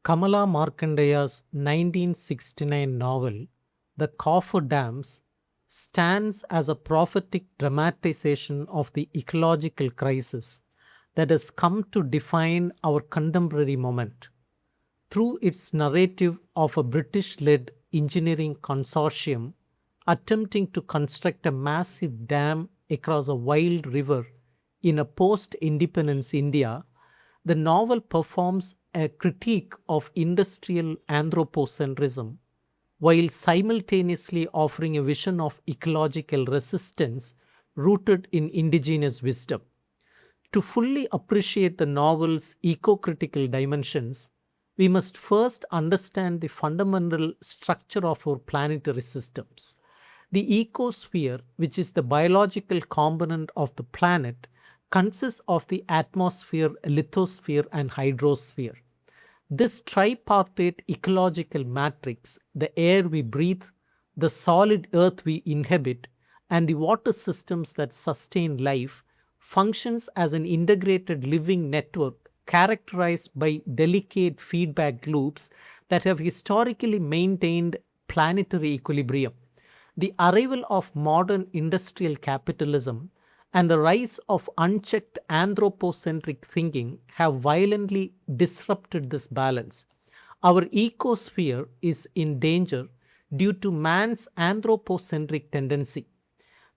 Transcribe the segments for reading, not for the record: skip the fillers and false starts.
Kamala Markandaya's 1969 novel, The Coffer Dams, stands as a prophetic dramatization of the ecological crisis that has come to define our contemporary moment. Through its narrative of a British led engineering consortium attempting to construct a massive dam across a wild river in a post independence India, the novel performs a critique of industrial anthropocentrism while simultaneously offering a vision of ecological resistance rooted in indigenous wisdom. To fully appreciate the novel's eco-critical dimensions, we must first understand the fundamental structure of our planetary systems. The ecosphere, which is the biological component of the planet, consists of the atmosphere, lithosphere, and hydrosphere. This tripartite ecological matrix, the air we breathe, the solid earth we inhabit, and the water systems that sustain life, functions as an integrated living network characterized by delicate feedback loops that have historically maintained planetary equilibrium. The arrival of modern industrial capitalism and the rise of unchecked anthropocentric thinking have violently disrupted this balance. Our ecosphere is in danger due to man's anthropocentric tendency.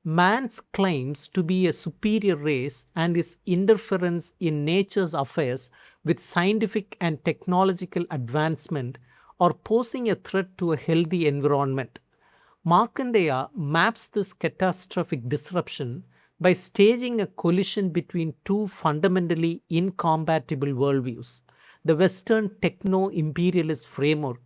Man's claims to be a superior race and his interference in nature's affairs with scientific and technological advancement are posing a threat to a healthy environment. Markandaya maps this catastrophic disruption by staging a collision between two fundamentally incompatible worldviews: the Western techno imperialist framework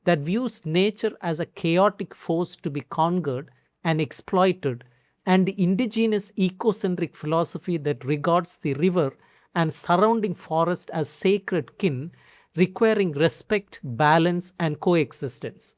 that views nature as a chaotic force to be conquered and exploited, and the indigenous ecocentric philosophy that regards the river and surrounding forest as sacred kin, requiring respect, balance, and coexistence.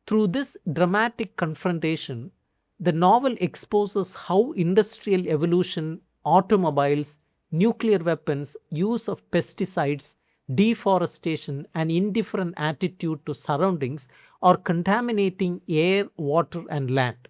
Through this dramatic confrontation, the novel exposes how industrial evolution, automobiles, nuclear weapons, use of pesticides, deforestation, and indifferent attitude to surroundings are contaminating air, water, and land.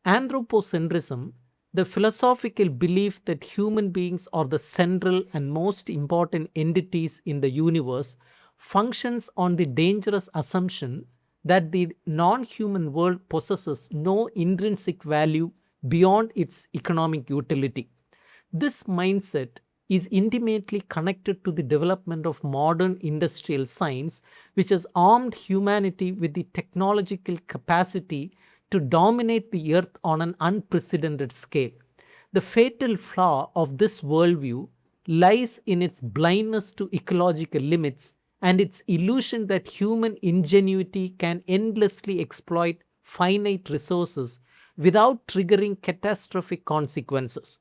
Anthropocentrism, the philosophical belief that human beings are the central and most important entities in the universe, functions on the dangerous assumption that the non human world possesses no intrinsic value beyond its economic utility. This mindset is intimately connected to the development of modern industrial science, which has armed humanity with the technological capacity to dominate the earth on an unprecedented scale. The fatal flaw of this worldview lies in its blindness to ecological limits and its illusion that human ingenuity can endlessly exploit finite resources without triggering catastrophic consequences.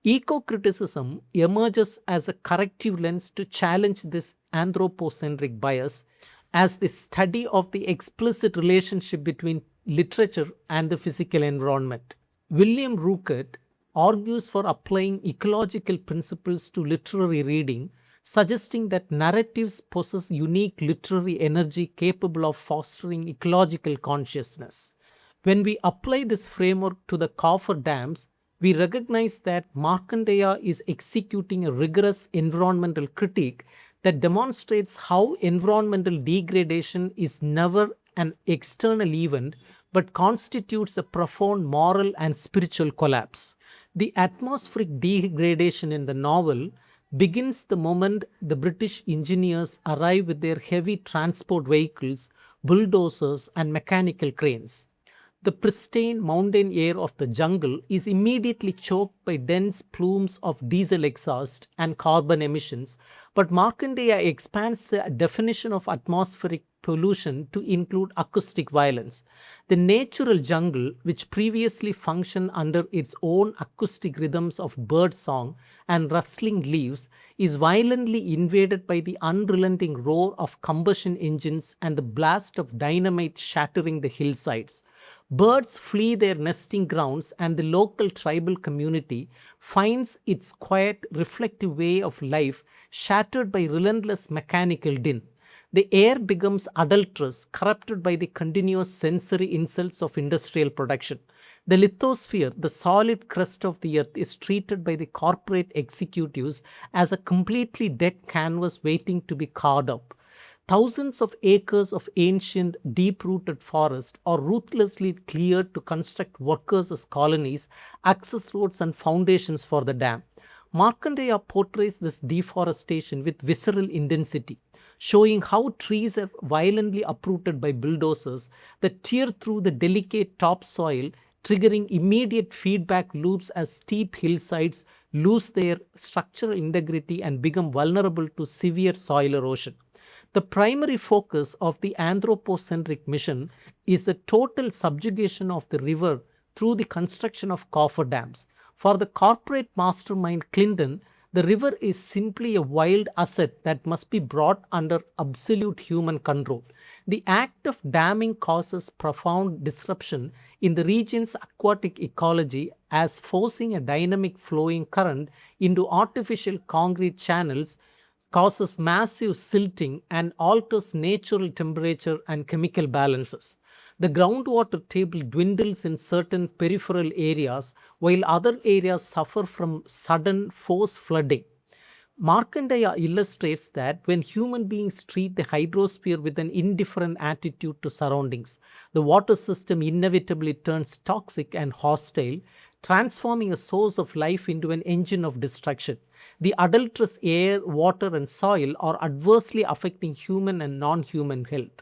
Ecocriticism emerges as a corrective lens to challenge this anthropocentric bias as the study of the explicit relationship between literature and the physical environment. William Rookett argues for applying ecological principles to literary reading, suggesting that narratives possess unique literary energy capable of fostering ecological consciousness. When we apply this framework to the Coffer dams, we recognize that Markandaya is executing a rigorous environmental critique that demonstrates how environmental degradation is never an external event but constitutes a profound moral and spiritual collapse. The atmospheric degradation in the novel begins the moment the British engineers arrive with their heavy transport vehicles, bulldozers, and mechanical cranes. The pristine mountain air of the jungle is immediately choked by dense plumes of diesel exhaust and carbon emissions, but Markandaya expands the definition of atmospheric pollution to include acoustic violence. The natural jungle, which previously functioned under its own acoustic rhythms of bird song and rustling leaves, is violently invaded by the unrelenting roar of combustion engines and the blast of dynamite shattering the hillsides. Birds flee their nesting grounds, and the local tribal community finds its quiet, reflective way of life shattered by relentless mechanical din. The air becomes adulterous, corrupted by the continuous sensory insults of industrial production. The lithosphere, the solid crust of the earth, is treated by the corporate executives as a completely dead canvas waiting to be carved up. Thousands of acres of ancient, deep rooted forest are ruthlessly cleared to construct workers' colonies, access roads, and foundations for the dam. Markandaya portrays this deforestation with visceral intensity, showing how trees are violently uprooted by bulldozers that tear through the delicate topsoil, triggering immediate feedback loops as steep hillsides lose their structural integrity and become vulnerable to severe soil erosion. The primary focus of the anthropocentric mission is the total subjugation of the river through the construction of coffer dams. For the corporate mastermind Clinton, the river is simply a wild asset that must be brought under absolute human control. The act of damming causes profound disruption in the region's aquatic ecology, as forcing a dynamic flowing current into artificial concrete channels causes massive silting and alters natural temperature and chemical balances. The groundwater table dwindles in certain peripheral areas while other areas suffer from sudden forced flooding. Markandaya illustrates that when human beings treat the hydrosphere with an indifferent attitude to surroundings, the water system inevitably turns toxic and hostile, transforming a source of life into an engine of destruction. The adulterous air, water, and soil are adversely affecting human and non human health.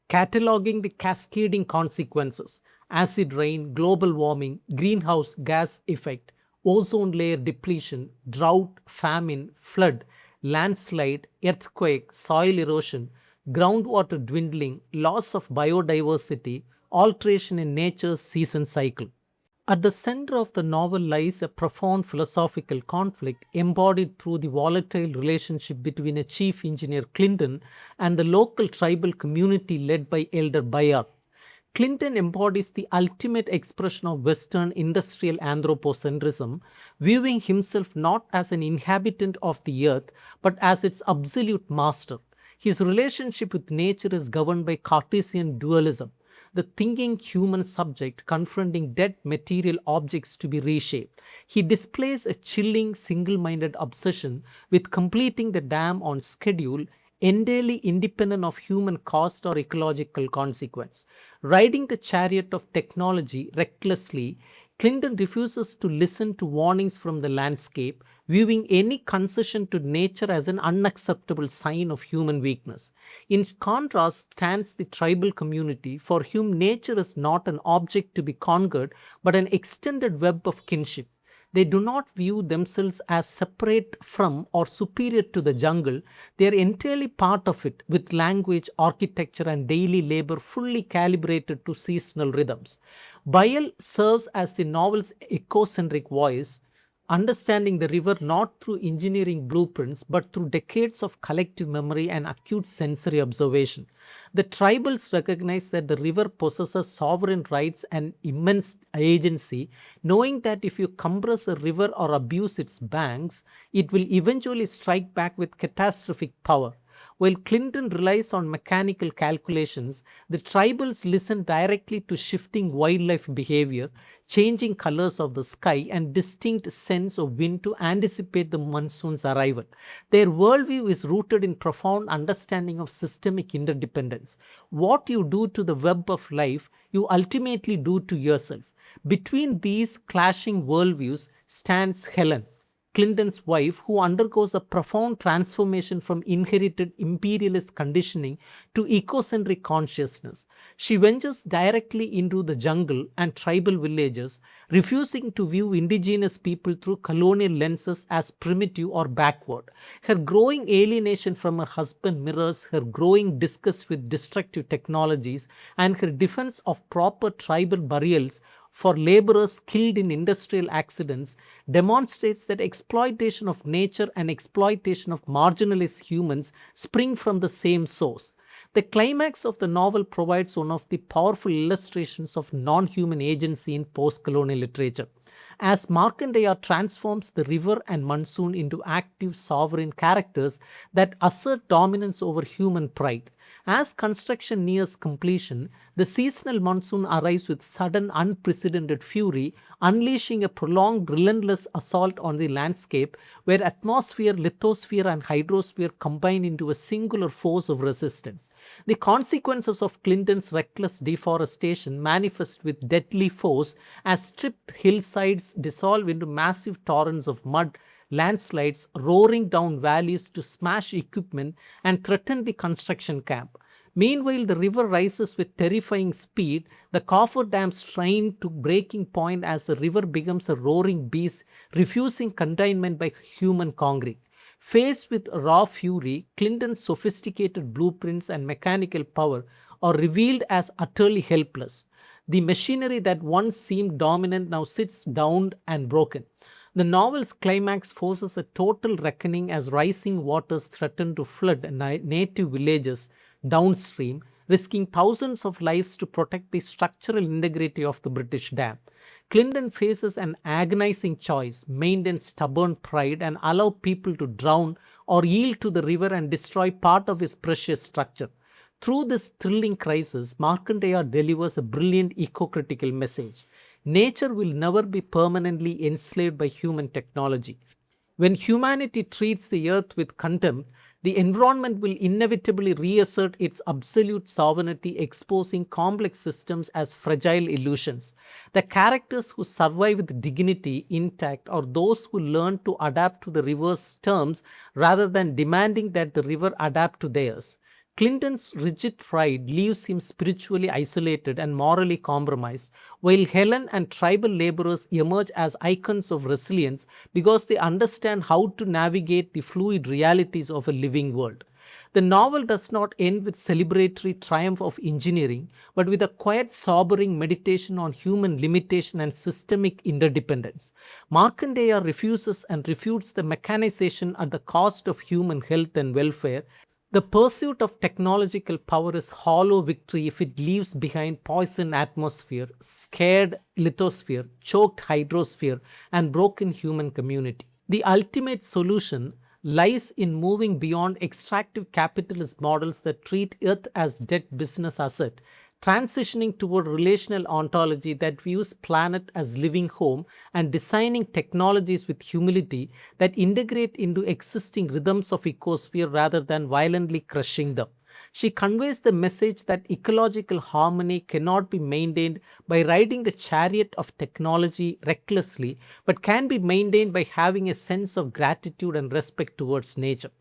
Cataloging the cascading consequences: acid rain, global warming, greenhouse gas effect, ozone layer depletion, drought, famine, flood, landslide, earthquake, soil erosion, groundwater dwindling, loss of biodiversity, alteration in nature's season cycle. At the center of the novel lies a profound philosophical conflict embodied through the volatile relationship between a chief engineer Clinton and the local tribal community led by Elder Bayard. Clinton embodies the ultimate expression of Western industrial anthropocentrism, viewing himself not as an inhabitant of the earth but as its absolute master. His relationship with nature is governed by Cartesian dualism, the thinking human subject confronting dead material objects to be reshaped. He displays a chilling, single minded obsession with completing the dam on schedule, entirely independent of human cost or ecological consequence. Riding the chariot of technology recklessly, Clinton refuses to listen to warnings from the landscape, viewing any concession to nature as an unacceptable sign of human weakness. In contrast stands the tribal community, for whom nature is not an object to be conquered but an extended web of kinship. They do not view themselves as separate from or superior to the jungle. They are entirely part of it, with language, architecture, and daily labor fully calibrated to seasonal rhythms. Bayal serves as the novel's ecocentric voice, understanding the river not through engineering blueprints but through decades of collective memory and acute sensory observation. The tribals recognize that the river possesses sovereign rights and immense agency, knowing that if you compress a river or abuse its banks, it will eventually strike back with catastrophic power. While Clinton relies on mechanical calculations, the tribals listen directly to shifting wildlife behavior, changing colors of the sky, and distinct scents of wind to anticipate the monsoon's arrival. Their worldview is rooted in profound understanding of systemic interdependence. What you do to the web of life, you ultimately do to yourself. Between these clashing worldviews stands Helen, Clinton's wife, who undergoes a profound transformation from inherited imperialist conditioning to ecocentric consciousness. She ventures directly into the jungle and tribal villages, refusing to view indigenous people through colonial lenses as primitive or backward. Her growing alienation from her husband mirrors her growing disgust with destructive technologies, and her defense of proper tribal burials for laborers killed in industrial accidents demonstrates that exploitation of nature and exploitation of marginalized humans spring from the same source. The climax of the novel provides one of the powerful illustrations of non-human agency in post-colonial literature. as Markandaya transforms the river and monsoon into active sovereign characters that assert dominance over human pride. As construction nears completion, the seasonal monsoon arrives with sudden, unprecedented fury, unleashing a prolonged, relentless assault on the landscape where atmosphere, lithosphere, and hydrosphere combine into a singular force of resistance. The consequences of Clinton's reckless deforestation manifest with deadly force as stripped hillsides dissolve into massive torrents of mud, landslides roaring down valleys to smash equipment and threaten the construction camp. Meanwhile, the river rises with terrifying speed, the Coffer Dam strained to breaking point as the river becomes a roaring beast, refusing containment by human concrete. Faced with raw fury, Clinton's sophisticated blueprints and mechanical power are revealed as utterly helpless. The machinery that once seemed dominant now sits downed and broken. The novel's climax forces a total reckoning as rising waters threaten to flood native villages downstream, risking thousands of lives to protect the structural integrity of the British dam. Clinton faces an agonizing choice: maintain stubborn pride and allow people to drown, or yield to the river and destroy part of his precious structure. Through this thrilling crisis, Markandaya delivers a brilliant eco-critical message. Nature will never be permanently enslaved by human technology. When humanity treats the earth with contempt, the environment will inevitably reassert its absolute sovereignty, exposing complex systems as fragile illusions. The characters who survive with dignity intact are those who learn to adapt to the river's terms rather than demanding that the river adapt to theirs. Clinton's rigid pride leaves him spiritually isolated and morally compromised, while Helen and tribal laborers emerge as icons of resilience because they understand how to navigate the fluid realities of a living world. The novel does not end with celebratory triumph of engineering, but with a quiet, sobering meditation on human limitation and systemic interdependence. Markandeya refuses and refutes the mechanization at the cost of human health and welfare. The pursuit of technological power is hollow victory if it leaves behind poisoned atmosphere, scared lithosphere, choked hydrosphere, and broken human community. The ultimate solution lies in moving beyond extractive capitalist models that treat Earth as dead business asset, transitioning toward relational ontology that views planet as living home and designing technologies with humility that integrate into existing rhythms of ecosphere rather than violently crushing them. She conveys the message that ecological harmony cannot be maintained by riding the chariot of technology recklessly, but can be maintained by having a sense of gratitude and respect towards nature.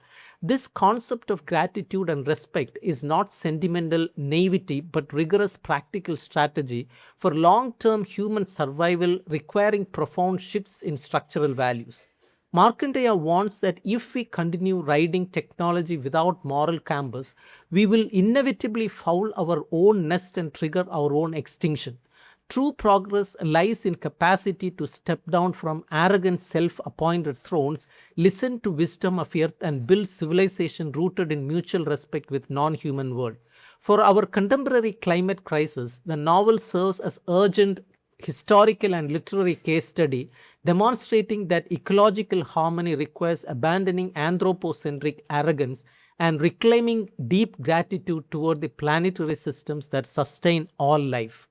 This concept of gratitude and respect is not sentimental naivety but rigorous practical strategy for long term human survival requiring profound shifts in structural values. Markandeya warns that if we continue riding technology without moral compass, we will inevitably foul our own nest and trigger our own extinction. True progress lies in capacity to step down from arrogant self-appointed thrones, listen to wisdom of earth and build civilization rooted in mutual respect with non-human world. For our contemporary climate crisis, the novel serves as urgent historical and literary case study demonstrating that ecological harmony requires abandoning anthropocentric arrogance and reclaiming deep gratitude toward the planetary systems that sustain all life.